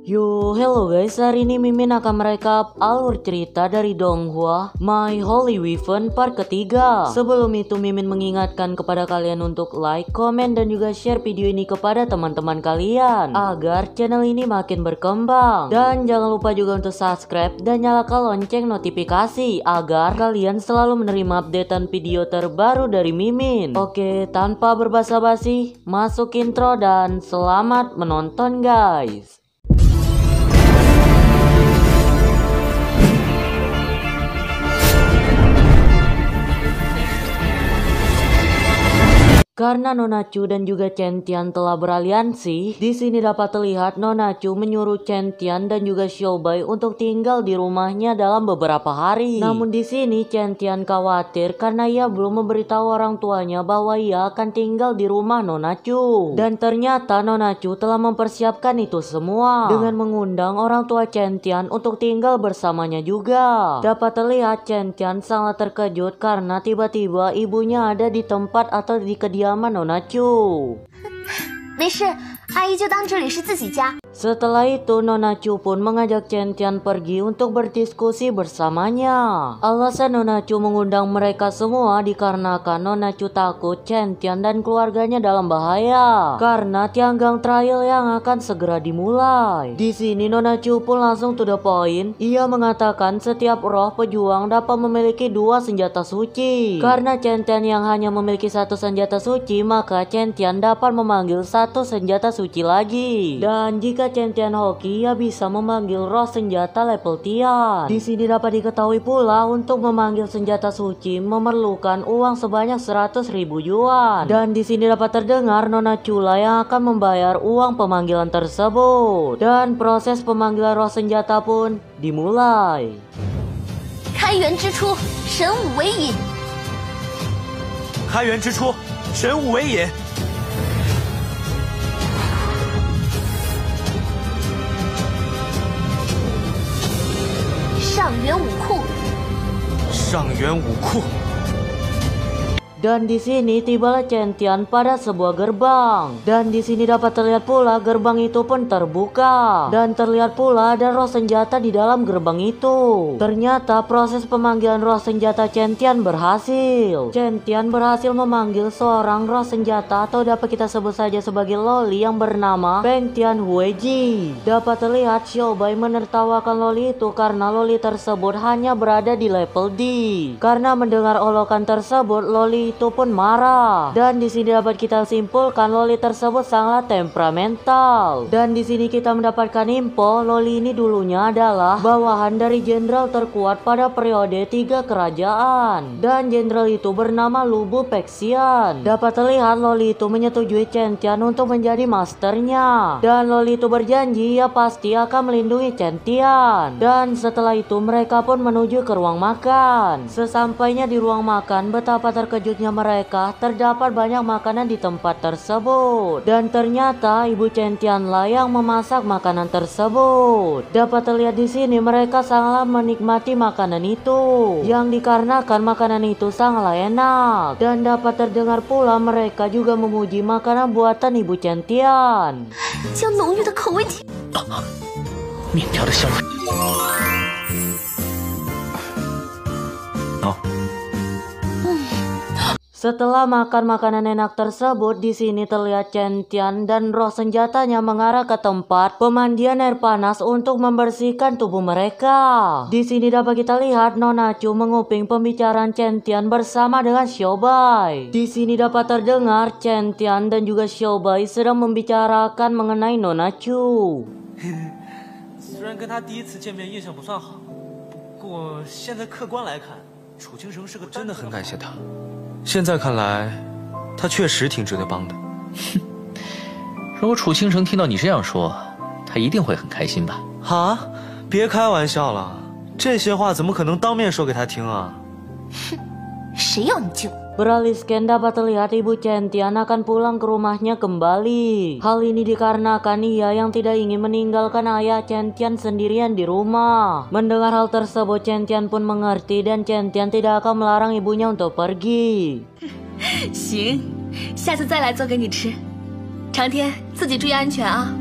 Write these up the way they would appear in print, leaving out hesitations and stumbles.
Yo, hello guys, hari ini Mimin akan merekap alur cerita dari Donghua My Holy Wyvern part ketiga. Sebelum itu Mimin mengingatkan kepada kalian untuk like, komen, dan juga share video ini kepada teman-teman kalian agar channel ini makin berkembang. Dan jangan lupa juga untuk subscribe dan nyalakan lonceng notifikasi agar kalian selalu menerima updatean video terbaru dari Mimin. Oke, tanpa berbasa-basi, masuk intro dan selamat menonton guys. Karena Nona Chu dan juga Chen Tian telah beraliansi, di sini dapat terlihat Nona Chu menyuruh Chen Tian dan juga Xiao Bai untuk tinggal di rumahnya dalam beberapa hari. Namun di sini Chen Tian khawatir karena ia belum memberitahu orang tuanya bahwa ia akan tinggal di rumah Nona Chu. Dan ternyata Nona Chu telah mempersiapkan itu semua dengan mengundang orang tua Chen Tian untuk tinggal bersamanya juga. Dapat terlihat Chen Tian sangat terkejut karena tiba-tiba ibunya ada di tempat atau di kediaman Nona Chu. 没事，阿姨就当这里是自己家。 Setelah itu Nona Chu pun mengajak Chen Tian pergi untuk berdiskusi bersamanya. Alasan Nona Chu mengundang mereka semua dikarenakan Nona Chu takut Chen Tian dan keluarganya dalam bahaya karena tianggang trial yang akan segera dimulai. Di sini Nona Chu pun langsung to the point. Ia mengatakan setiap roh pejuang dapat memiliki 2 senjata suci. Karena Chen Tian yang hanya memiliki 1 senjata suci, maka Chen Tian dapat memanggil 1 senjata suci lagi. Dan jika Chen Tian hoki, ia bisa memanggil roh senjata level Tian. Di sini dapat diketahui pula untuk memanggil senjata suci memerlukan uang sebanyak 100.000 yuan. Dan di sini dapat terdengar Nona Chu yang akan membayar uang pemanggilan tersebut. Dan proses pemanggilan roh senjata pun dimulai. 开元之初，神武为引。开元之初，神武为引。 上元武库，上元武库。 Dan di sini tibalah Chen Tian pada sebuah gerbang. Dan di sini dapat terlihat pula gerbang itu pun terbuka. Dan terlihat pula ada roh senjata di dalam gerbang itu. Ternyata proses pemanggilan roh senjata Chen Tian berhasil. Chen Tian berhasil memanggil seorang roh senjata atau dapat kita sebut saja sebagai Loli yang bernama Peng Tian Hueji. Dapat terlihat Xiao Bai menertawakan Loli itu karena Loli tersebut hanya berada di level D. Karena mendengar olokan tersebut, Loli itu pun marah. Dan di sini dapat kita simpulkan Loli tersebut sangat temperamental. Dan di sini kita mendapatkan info Loli ini dulunya adalah bawahan dari jenderal terkuat pada periode 3 kerajaan. Dan jenderal itu bernama Lubu Pexian. Dapat terlihat Loli itu menyetujui Chen Tian untuk menjadi masternya. Dan Loli itu berjanji ia pasti akan melindungi Chen Tian. Dan setelah itu mereka pun menuju ke ruang makan. Sesampainya di ruang makan, betapa terkejut mereka terdapat banyak makanan di tempat tersebut. Dan ternyata ibu Chen Tian lah yang memasak makanan tersebut. Dapat terlihat di sini mereka sangatlah menikmati makanan itu, yang dikarenakan makanan itu sangatlah enak. Dan dapat terdengar pula mereka juga memuji makanan buatan ibu Chen Tian. 将浓郁的口味体。面条的香味。哦。 Setelah makan makanan enak tersebut, di sini terlihat Chen Tian dan roh senjatanya mengarah ke tempat pemandian air panas untuk membersihkan tubuh mereka. Di sini dapat kita lihat Nona Chu menguping pembicaraan Chen Tian bersama dengan Xiao Bai. Di sini dapat terdengar Chen Tian dan juga Xiao Bai sedang membicarakan mengenai Nona Chu. 虽然跟他第一次见面印象不算好，不过现在客观来看，楚清城是个真的很感谢他。 现在看来，他确实挺值得帮的。哼，如果楚清城听到你这样说，他一定会很开心吧？啊，别开玩笑了，这些话怎么可能当面说给他听啊？哼，谁要你救？ Beralih scan dapat terlihat ibu Chen Tian akan pulang ke rumahnya kembali. Hal ini dikarenakan ia yang tidak ingin meninggalkan ayah Chen Tian sendirian di rumah. Mendengar hal tersebut Chen Tian pun mengerti dan Chen Tian tidak akan melarang ibunya untuk pergi. 行，下次再来做给你吃。长天自己注意安全啊。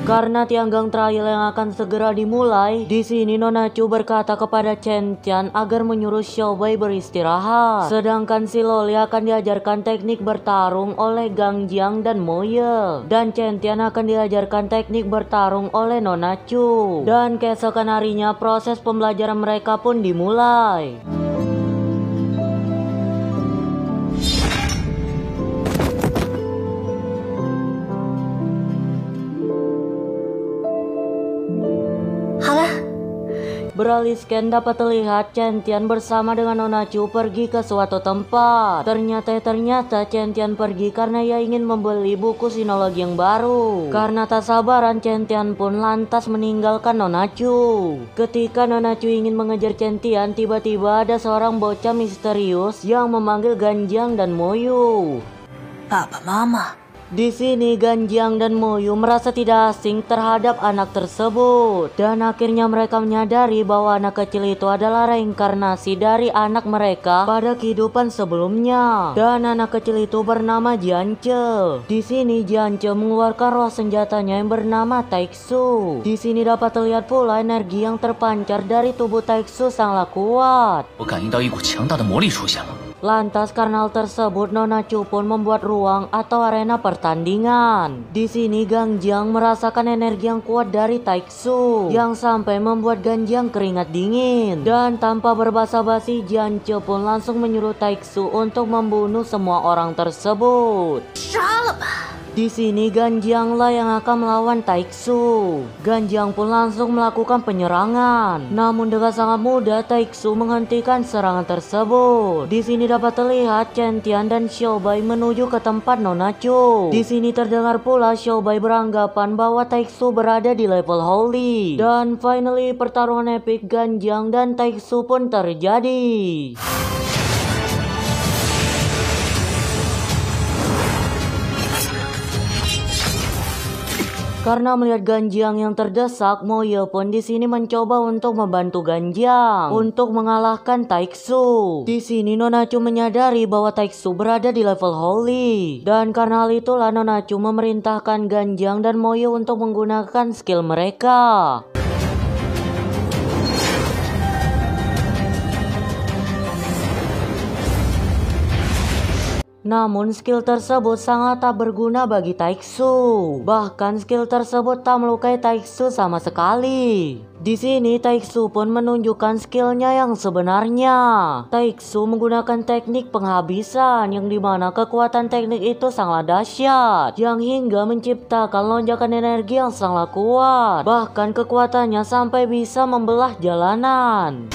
Karena tianggang trial yang akan segera dimulai, di sini Nona Chu berkata kepada Chen Tian agar menyuruh Xiaobai beristirahat. Sedangkan si Loli akan diajarkan teknik bertarung oleh Gang Jiang dan Mo Ye. Dan Chen Tian akan diajarkan teknik bertarung oleh Nona Chu. Dan keesokan harinya proses pembelajaran mereka pun dimulai. Beralih scan dapat terlihat Chen Tian bersama dengan Nona Chu pergi ke suatu tempat. Ternyata Chen Tian pergi karena ia ingin membeli buku sinologi yang baru. Karena tak sabaran, Chen Tian pun lantas meninggalkan Nona Chu. Ketika Nona Chu ingin mengejar Chen Tian, tiba-tiba ada seorang bocah misterius yang memanggil Gan Jiang dan Mo Yu. Papa, Mama. Di sini Gan Jiang dan Mo Yu merasa tidak asing terhadap anak tersebut. Dan akhirnya mereka menyadari bahwa anak kecil itu adalah reinkarnasi dari anak mereka pada kehidupan sebelumnya. Dan anak kecil itu bernama Jiance. Di sini Jiance mengeluarkan roh senjatanya yang bernama Taixu. Di sini dapat terlihat pula energi yang terpancar dari tubuh Taixu sangatlah kuat. 我感应到一股强大的魔力出现了。 Lantas karena hal tersebut, Nona Chu pun membuat ruang atau arena pertandingan. Di sini Gang Jiang merasakan energi yang kuat dari Taixu yang sampai membuat Gan Jiang keringat dingin. Dan tanpa berbasa-basi, Jiance pun langsung menyuruh Taixu untuk membunuh semua orang tersebut. Di sini Gan Jiang lah yang akan melawan Taixu. Gan Jiang pun langsung melakukan penyerangan. Namun dengan sangat mudah Taixu menghentikan serangan tersebut. Di sini dapat terlihat Chen Tian dan Xiaobai menuju ke tempat Nona Chu. Di sini terdengar pula Xiaobai beranggapan bahwa Taixu berada di level holy. Dan finally pertarungan epic Gan Jiang dan Taixu pun terjadi. Karena melihat Gan Jiang yang terdesak, Mo Ye pun di sini mencoba untuk membantu Gan Jiang untuk mengalahkan Taixu. Di sini Nona Chu menyadari bahwa Taixu berada di level holy. Dan karena hal itulah Nona Chu memerintahkan Gan Jiang dan Mo Ye untuk menggunakan skill mereka. Namun skill tersebut sangat tak berguna bagi Taixu. Bahkan skill tersebut tak melukai Taixu sama sekali. Di sini Taixu pun menunjukkan skillnya yang sebenarnya. Taixu menggunakan teknik penghabisan yang dimana kekuatan teknik itu sangat dahsyat, yang hingga menciptakan lonjakan energi yang sangat kuat. Bahkan kekuatannya sampai bisa membelah jalanan.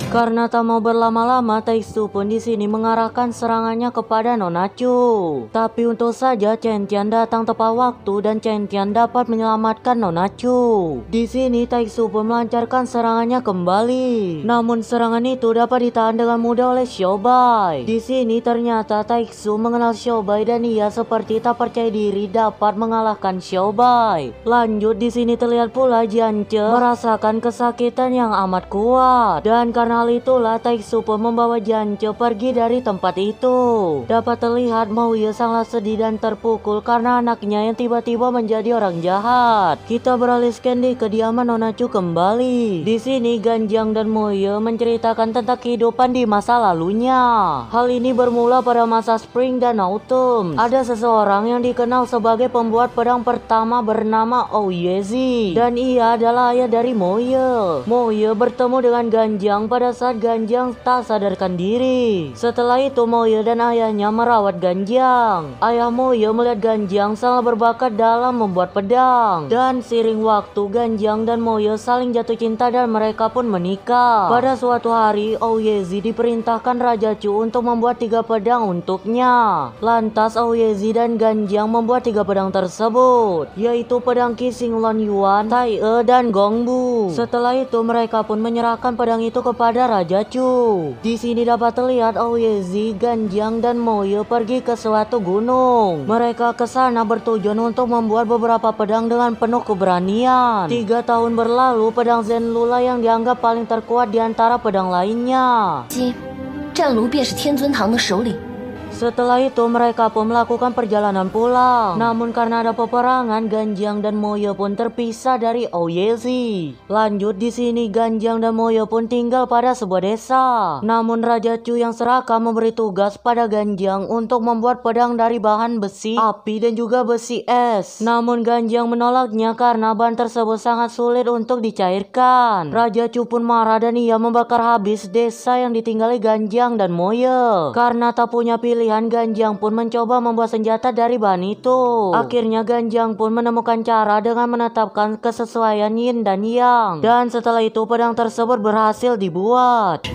Karena tak mau berlama-lama, Taixu pun di sini mengarahkan serangannya kepada Nona Chu. Tapi untung saja Chen Tian datang tepat waktu dan Chen Tian dapat menyelamatkan Nona Chu. Di sini Taixu pun melancarkan serangannya kembali. Namun serangan itu dapat ditahan dengan mudah oleh Xiaobai. Di sini ternyata Taixu mengenal Xiaobai dan ia seperti tak percaya diri dapat mengalahkan Xiaobai. Lanjut di sini terlihat pula Jiance merasakan kesakitan yang amat kuat. Dan karena hal itulah Taixu pun membawa Jiance pergi dari tempat itu. Dapat terlihat Mo Ye sangat sedih dan terpukul karena anaknya yang tiba-tiba menjadi orang jahat. Kita beralih scan di kediaman Nona Chu kembali. Di sini Gan Jiang dan Mo Ye menceritakan tentang kehidupan di masa lalunya. Hal ini bermula pada masa Spring dan Autumn. Ada seseorang yang dikenal sebagai pembuat pedang pertama bernama Ouyezi, dan ia adalah ayah dari Mo Ye. Mo Ye bertemu dengan Gan Jiang pada saat Gan Jiang tak sadarkan diri. Setelah itu Mo Ye dan ayahnya merawat Gan Jiang. Ayah Mo Ye melihat Gan Jiang sangat berbakat dalam membuat pedang. Dan seiring waktu Gan Jiang dan Mo Ye saling jatuh cinta dan mereka pun menikah. Pada suatu hari Ouyezi diperintahkan Raja Chu untuk membuat 3 pedang untuknya. Lantas Ouyezi dan Gan Jiang membuat 3 pedang tersebut, yaitu pedang Qixing Lon Yuan, Tai E, dan Gongbu. Setelah itu mereka pun menyerahkan pedang itu kepada pada Raja Chu. Di sini dapat terlihat Ouyezi, Ganjiang, dan Moye pergi ke suatu gunung. Mereka ke sana bertujuan untuk membuat beberapa pedang dengan penuh keberanian. 3 tahun berlalu, pedang Zenlula yang dianggap paling terkuat di antara pedang lainnya. 战卢便是天尊堂的首领。 Setelah itu mereka pun melakukan perjalanan pulang. Namun karena ada peperangan, Ganjiang dan Moye pun terpisah dari Ouyezi. Lanjut di sini Ganjiang dan Moye pun tinggal pada sebuah desa. Namun Raja Chu yang serakah memberi tugas pada Ganjiang untuk membuat pedang dari bahan besi, api, dan juga besi es. Namun Ganjiang menolaknya karena bahan tersebut sangat sulit untuk dicairkan. Raja Chu pun marah dan ia membakar habis desa yang ditinggali Ganjiang dan Moye. Karena tak punya pilihan, Ganjiang pun mencoba membuat senjata dari bahan itu. Akhirnya Ganjiang pun menemukan cara dengan menetapkan kesesuaian yin dan yang. Dan setelah itu pedang tersebut berhasil dibuat.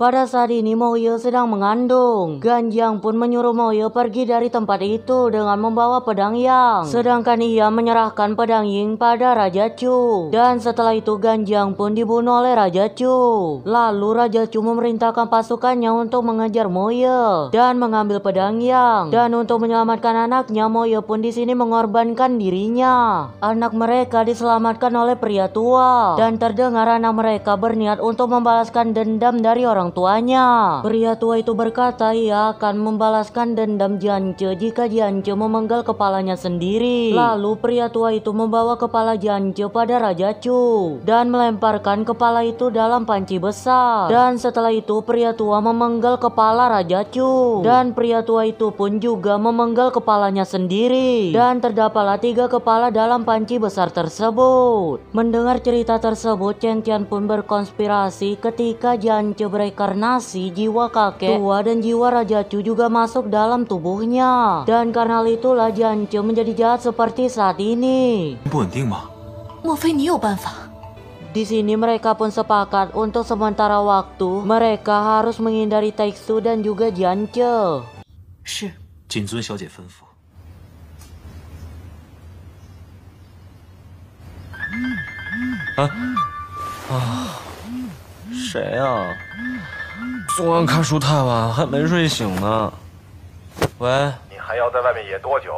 Pada saat ini Moye sedang mengandung. Ganjiang pun menyuruh Moye pergi dari tempat itu dengan membawa pedang yang. Sedangkan ia menyerahkan pedang Ying pada Raja Chu. Dan setelah itu Ganjiang pun dibunuh oleh Raja Chu. Lalu Raja Chu memerintahkan pasukannya untuk mengejar Moye dan mengambil pedang yang. Dan untuk menyelamatkan anaknya, Moye pun di sini mengorbankan dirinya. Anak mereka diselamatkan oleh pria tua. Dan terdengar anak mereka berniat untuk membalaskan dendam dari orang tuanya. Pria tua itu berkata ia akan membalaskan dendam Jiance jika Jiance memenggal kepalanya sendiri. Lalu pria tua itu membawa kepala Jiance pada Raja Chu dan melemparkan kepala itu dalam panci besar. Dan setelah itu pria tua memenggal kepala Raja Chu. Dan pria tua itu pun juga memenggal kepalanya sendiri. Dan terdapatlah 3 kepala dalam panci besar tersebut. Mendengar cerita tersebut, Chen Tian pun berkonspirasi ketika Jiance bereinkarnasi, jiwa kakek tua dan jiwa Raja Chu juga masuk dalam tubuhnya. Dan karena itulah Jiance menjadi jahat seperti saat ini. 不稳定吗？ 莫非你有办法？ Di sini mereka pun sepakat untuk sementara waktu mereka harus menghindari Taixu dan juga Jiance. 是。 谨遵小姐吩咐。谁呀？昨晚看书太晚，还没睡醒呢。喂。你还要在外面野多久？